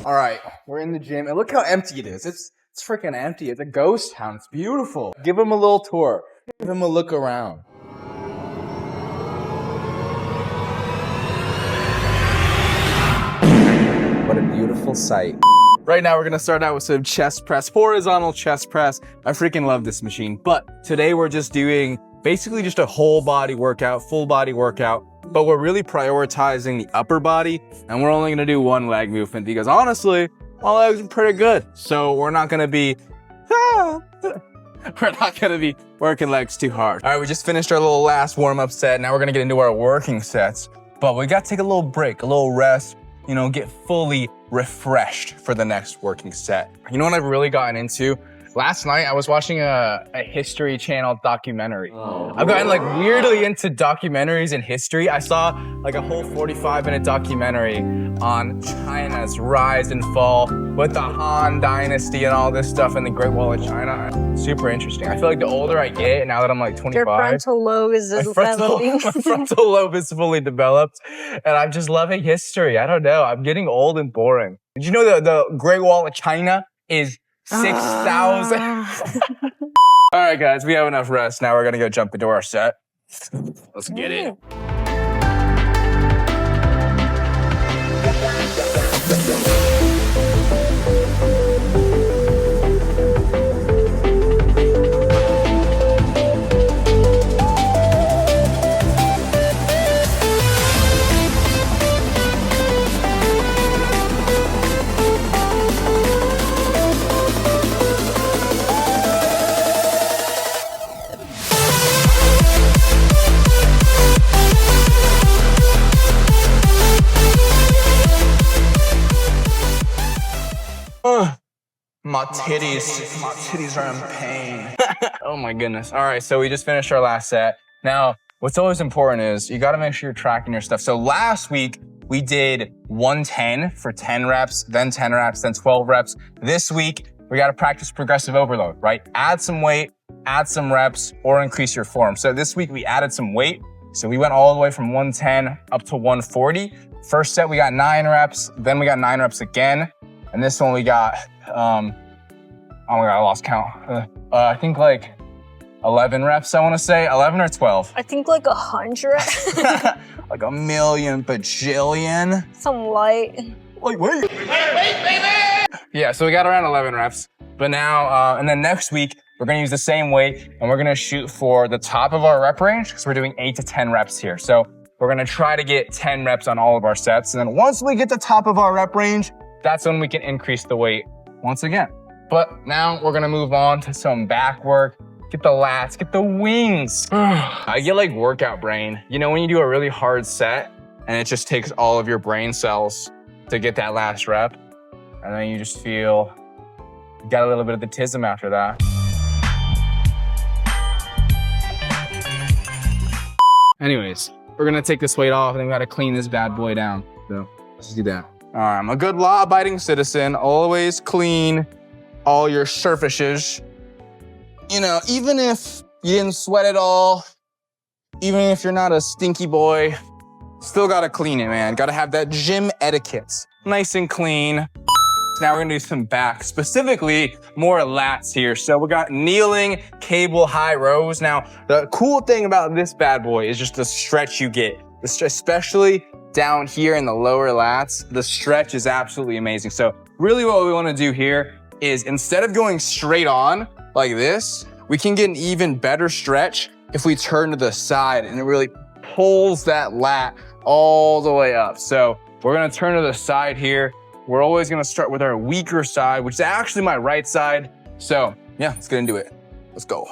All right, we're in the gym, and look how empty it is. It's freaking empty. It's a ghost town. It's beautiful. Give him a little tour. Give him a look around. What a beautiful sight. Right now, we're gonna start out with some chest press, horizontal chest press. I freaking love this machine. But today we're just doing basically just a whole body workout, full body workout. But we're really prioritizing the upper body, and we're only gonna do one leg movement because honestly, my legs are pretty good. So we're not gonna be, working legs too hard. All right, we just finished our little last warm-up set. Now we're gonna get into our working sets. But we gotta take a little break, a little rest, you know, get fully refreshed for the next working set. You know what I've really gotten into? Last night, I was watching a History Channel documentary. I've gotten like weirdly into documentaries in history. I saw like a whole 45-minute documentary on China's rise and fall with the Han Dynasty and all this stuff and the Great Wall of China. Super interesting. I feel like the older I get, now that I'm like 25. Your frontal lobe is developing. My frontal lobe is fully developed, and I'm just loving history. I don't know. I'm getting old and boring. Did you know the Great Wall of China is 6,000. All right, guys, we have enough rest. Now we're gonna go jump into our set. Let's get it. My titties are in pain. Oh my goodness. All right, so we just finished our last set. Now, what's always important is you gotta make sure you're tracking your stuff. So last week, we did 110 for 10 reps, then 10 reps, then 12 reps. This week, we gotta practice progressive overload, right? Add some weight, add some reps, or increase your form. So this week, we added some weight. So we went all the way from 110 up to 140. First set, we got 9 reps, then we got 9 reps again. And this one we got, oh my God, I lost count. I think like 11 reps, I wanna say, 11 or 12. I think like 100. Like a million bajillion. Some light. Like, wait, baby! Yeah, so we got around 11 reps. But now, and then next week, we're gonna use the same weight and we're gonna shoot for the top of our rep range because we're doing 8 to 10 reps here. So we're gonna try to get 10 reps on all of our sets. And then once we get the top of our rep range, that's when we can increase the weight once again. But now we're gonna move on to some back work. Get the lats, get the wings. I get like workout brain. You know when you do a really hard set and it just takes all of your brain cells to get that last rep, and then you just feel, you got a little bit of the tism after that. Anyways, we're gonna take this weight off and then we gotta clean this bad boy down. So let's do that. All right, I'm a good law-abiding citizen. Always clean all your surfaces. You know, even if you didn't sweat at all, even if you're not a stinky boy, still gotta clean it, man. Gotta have that gym etiquette. Nice and clean. Now we're gonna do some back, specifically more lats here. So we got kneeling cable high rows. Now, the cool thing about this bad boy is just the stretch you get. Especially down here in the lower lats, the stretch is absolutely amazing. So really what we wanna do here is instead of going straight on like this, we can get an even better stretch if we turn to the side and it really pulls that lat all the way up. So we're gonna turn to the side here. We're always gonna start with our weaker side, which is actually my right side. So yeah, let's get into it. Let's go.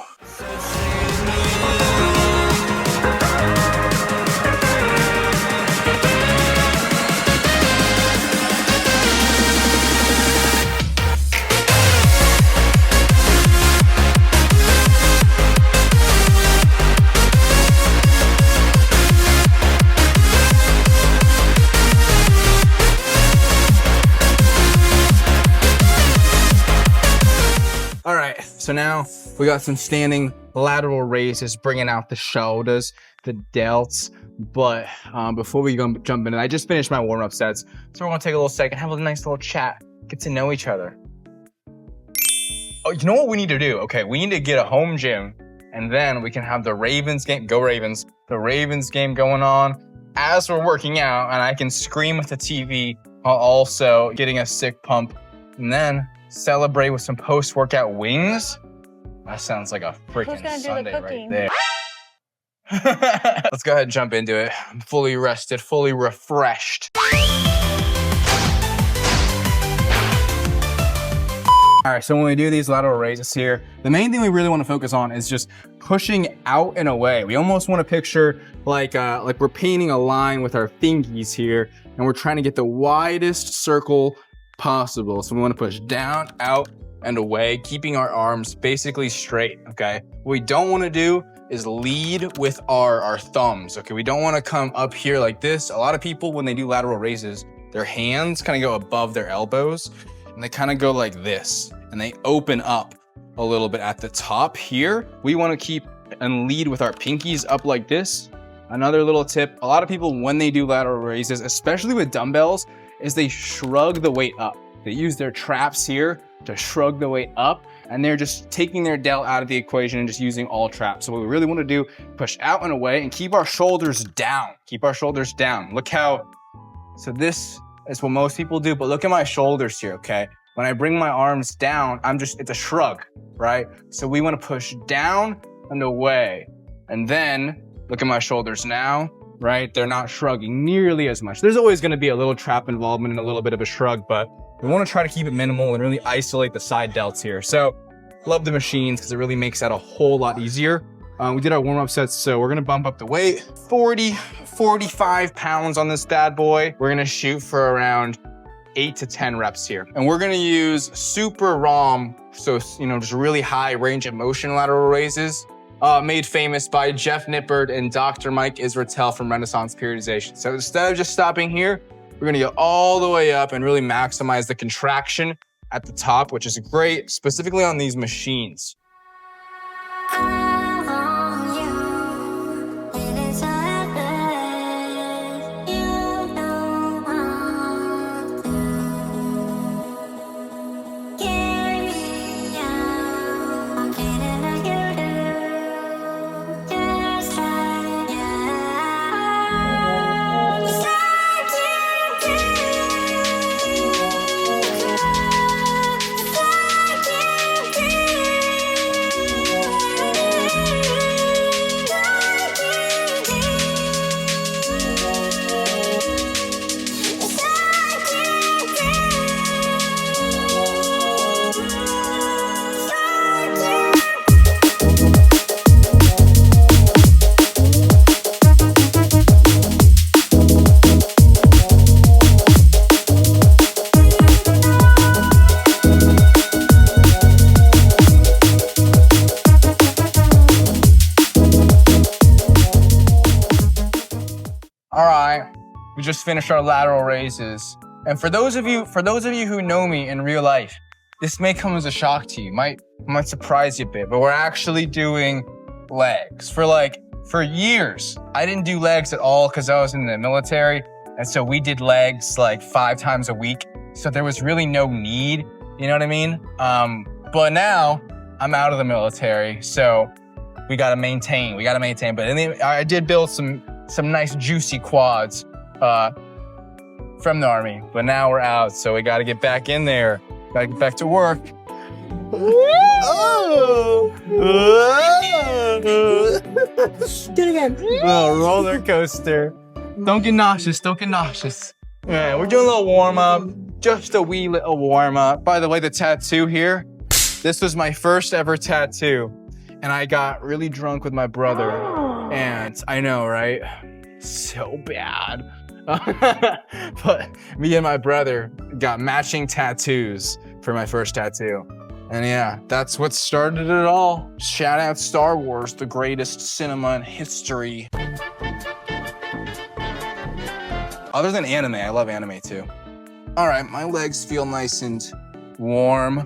All right, so now we got some standing lateral raises, bringing out the shoulders, the delts, But before we jump in, I just finished my warm-up sets. So we're gonna take a little second, have a nice little chat, get to know each other. Oh, you know what we need to do? Okay, we need to get a home gym, and then we can have the Ravens game, go Ravens, the Ravens game going on as we're working out, and I can scream at the TV while also getting a sick pump, and then celebrate with some post-workout wings. That sounds like a freaking Sunday right there. Let's go ahead and jump into it. I'm fully rested, fully refreshed. All right, so when we do these lateral raises here, the main thing we really want to focus on is just pushing out and away. We almost want to picture like we're painting a line with our fingies here, and we're trying to get the widest circle possible. So we want to push down, out, and away, keeping our arms basically straight, okay? What we don't want to do is lead with our thumbs, okay? We don't want to come up here like this. A lot of people, when they do lateral raises, their hands kind of go above their elbows, and they kind of go like this, and they open up a little bit at the top here. We want to keep and lead with our pinkies up like this. Another little tip, a lot of people, when they do lateral raises, especially with dumbbells, is they shrug the weight up. They use their traps here to shrug the weight up, and they're just taking their delt out of the equation and just using all traps. So what we really want to do, push out and away and keep our shoulders down. Keep our shoulders down. Look how, so this is what most people do, but look at my shoulders here, okay? When I bring my arms down, it's a shrug, right? So we want to push down and away. And then look at my shoulders now, right? They're not shrugging nearly as much. There's always going to be a little trap involvement and a little bit of a shrug, but we want to try to keep it minimal and really isolate the side delts here. So love the machines because it really makes that a whole lot easier. We did our warm-up sets, so we're going to bump up the weight. 45 pounds on this bad boy. We're going to shoot for around 8 to 10 reps here. And we're going to use super ROM, so, just really high range of motion lateral raises, made famous by Jeff Nippard and Dr. Mike Israetel from Renaissance Periodization. So instead of just stopping here, we're gonna go all the way up and really maximize the contraction at the top, which is great, specifically on these machines. All right, we just finished our lateral raises. And for those of you who know me in real life, this may come as a shock to you, might surprise you a bit, but we're actually doing legs. For years, I didn't do legs at all because I was in the military. And so we did legs like 5 times a week. So there was really no need, you know what I mean? But now I'm out of the military, so we gotta maintain. But I did build some nice juicy quads from the Army, but now we're out, so we gotta get back in there. Gotta get back to work. Oh. Do it again. Oh, roller coaster. Don't get nauseous. Yeah, we're doing a little warm up. Just a wee little warm up. By the way, the tattoo here, this was my first ever tattoo. And I got really drunk with my brother. And I know, right? So bad. But me and my brother got matching tattoos for my first tattoo. And yeah, that's what started it all. Shout out Star Wars, the greatest cinema in history. Other than anime, I love anime too. All right, my legs feel nice and warm.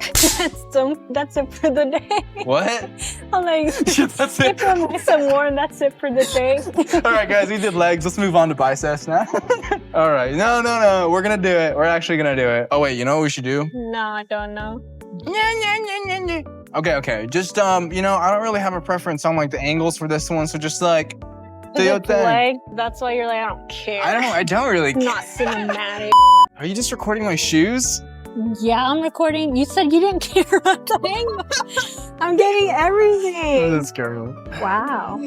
That's it for the day. What? I'm like, That's it. keep them nice and warm. That's it for the day. All right, guys, we did legs. Let's move on to biceps now. All right, no. We're gonna do it. We're actually gonna do it. Oh wait, you know what we should do? No, I don't know. Okay. Just you know, I don't really have a preference on like the angles for this one, so just like do your thing. Leg, that's why you're like, I don't care. I don't really care. Not cinematic. Are you just recording my shoes? Yeah, I'm recording. You said you didn't care about the angle. I'm getting everything. This girl. Wow.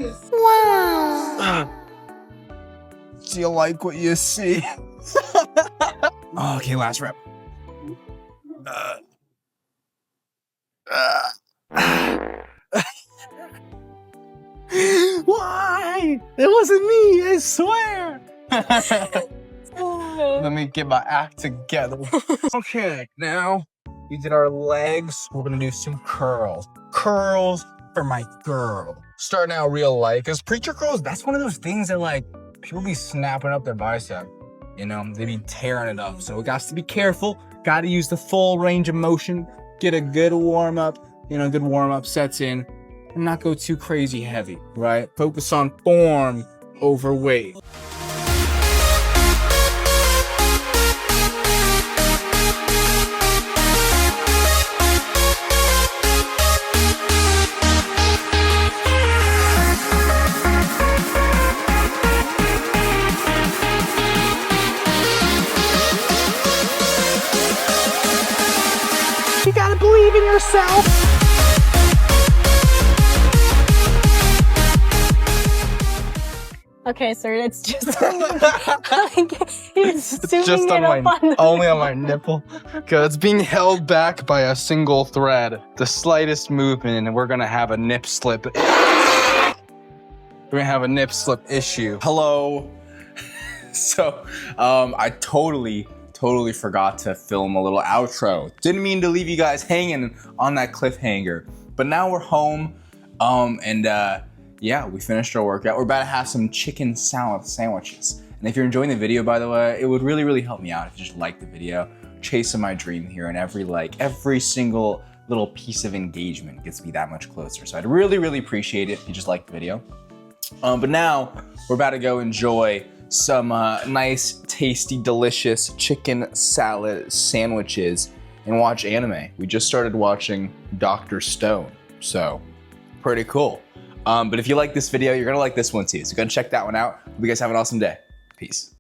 Do you like what you see? Okay, last rep. Why? It wasn't me, I swear. Let me get my act together. Okay, now we did our legs. We're gonna do some curls. Curls for my girl. Starting out real light, because preacher curls, that's one of those things that like, people be snapping up their bicep. You know, they be tearing it up. So we got to be careful. Got to use the full range of motion. Get a good warm up. You know, good warm up sets in. And not go too crazy heavy, right? Focus on form over weight. You gotta believe in yourself. Okay, sir, it's just like, you're zooming Just it on up my, only on my nipple. Cause it's being held back by a single thread. The slightest movement and we're gonna have a nip slip. We're gonna have a nip slip issue. Hello. So, I totally forgot to film a little outro. Didn't mean to leave you guys hanging on that cliffhanger. But now we're home, yeah, we finished our workout. We're about to have some chicken salad sandwiches. And if you're enjoying the video, by the way, it would really help me out if you just liked the video. Chasing my dream here, and every single little piece of engagement gets me that much closer. So I'd really appreciate it if you just liked the video. But now we're about to go enjoy some nice, tasty, delicious chicken salad sandwiches and watch anime. We just started watching Dr. Stone, so pretty cool. But if you like this video, you're gonna like this one too. So go check that one out. Hope you guys have an awesome day. Peace.